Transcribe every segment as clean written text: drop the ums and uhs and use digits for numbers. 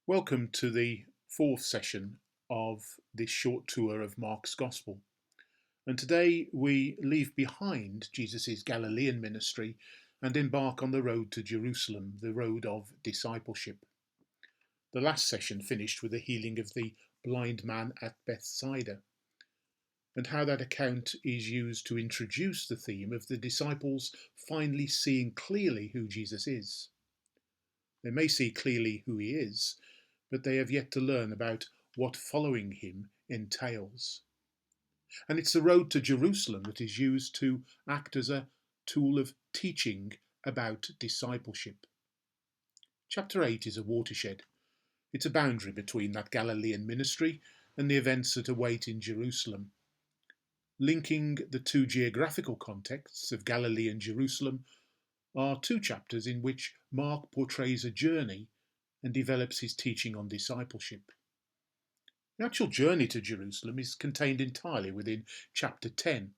Welcome to the fourth session of this short tour of Mark's Gospel. And today we leave behind Jesus' Galilean ministry and embark on the road to Jerusalem, the road of discipleship. The last session finished with the healing of the blind man at Bethsaida, and how that account is used to introduce the theme of the disciples finally seeing clearly who Jesus is. They may see clearly who he is, but they have yet to learn about what following him entails. And it's the road to Jerusalem that is used to act as a tool of teaching about discipleship. Chapter 8 is a watershed. It's a boundary between that Galilean ministry and the events that await in Jerusalem. Linking the two geographical contexts of Galilee and Jerusalem are two chapters in which Mark portrays a journey and develops his teaching on discipleship. The actual journey to Jerusalem is contained entirely within chapter 10,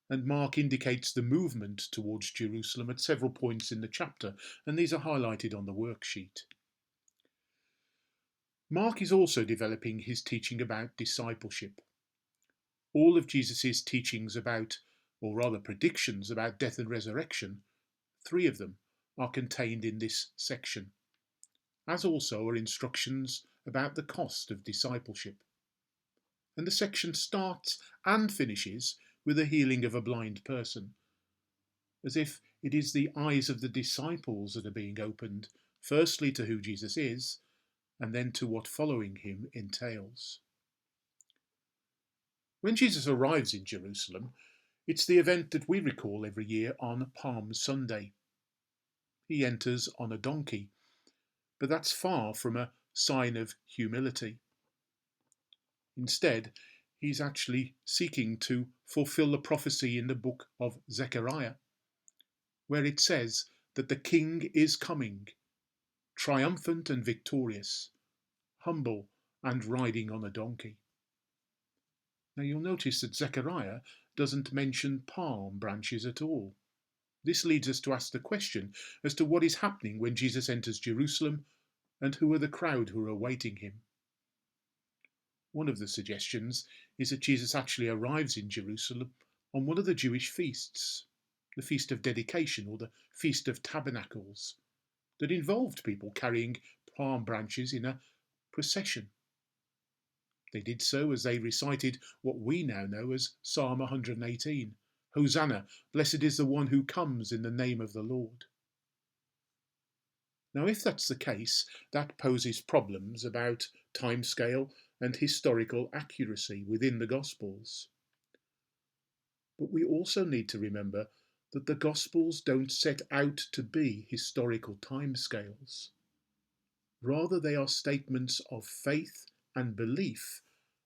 and Mark indicates the movement towards Jerusalem at several points in the chapter, and these are highlighted on the worksheet. Mark is also developing his teaching about discipleship. All of Jesus' teachings about, or rather predictions about death and resurrection, three of them are contained in this section, as also are instructions about the cost of discipleship. And the section starts and finishes with the healing of a blind person, as if it is the eyes of the disciples that are being opened, firstly to who Jesus is, and then to what following him entails. When Jesus arrives in Jerusalem, it's the event that we recall every year on Palm Sunday. He enters on a donkey, but that's far from a sign of humility. Instead, he's actually seeking to fulfill the prophecy in the book of Zechariah, where it says that the king is coming, triumphant and victorious, humble and riding on a donkey. Now you'll notice that Zechariah doesn't mention palm branches at all. This leads us to ask the question as to what is happening when Jesus enters Jerusalem and who are the crowd who are awaiting him. One of the suggestions is that Jesus actually arrives in Jerusalem on one of the Jewish feasts, the Feast of Dedication or the Feast of Tabernacles, that involved people carrying palm branches in a procession. They did so as they recited what we now know as Psalm 118, Hosanna, blessed is the one who comes in the name of the Lord. Now, if that's the case, that poses problems about timescale and historical accuracy within the Gospels. But we also need to remember that the Gospels don't set out to be historical timescales. Rather, they are statements of faith and belief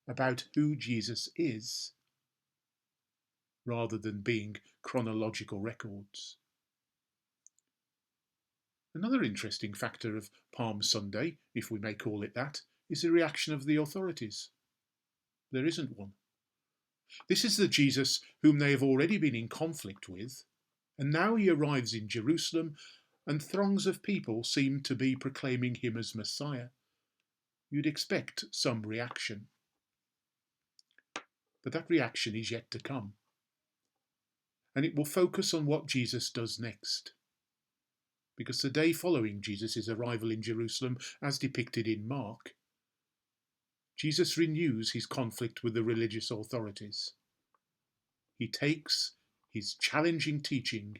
about who Jesus is, rather than being chronological records. Another interesting factor of Palm Sunday, if we may call it that, is the reaction of the authorities. There isn't one. This is the Jesus whom they have already been in conflict with, and now he arrives in Jerusalem, and throngs of people seem to be proclaiming him as Messiah. You'd expect some reaction. But that reaction is yet to come. And it will focus on what Jesus does next. Because the day following Jesus' arrival in Jerusalem, as depicted in Mark, Jesus renews his conflict with the religious authorities. He takes his challenging teaching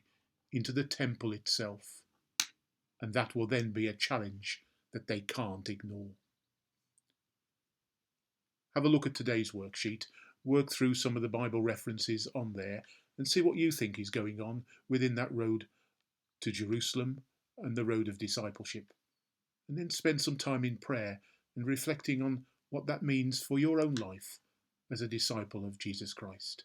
into the temple itself, and that will then be a challenge that they can't ignore. Have a look at today's worksheet, work through some of the Bible references on there, and see what you think is going on within that road to Jerusalem and the road of discipleship. And then spend some time in prayer and reflecting on what that means for your own life as a disciple of Jesus Christ.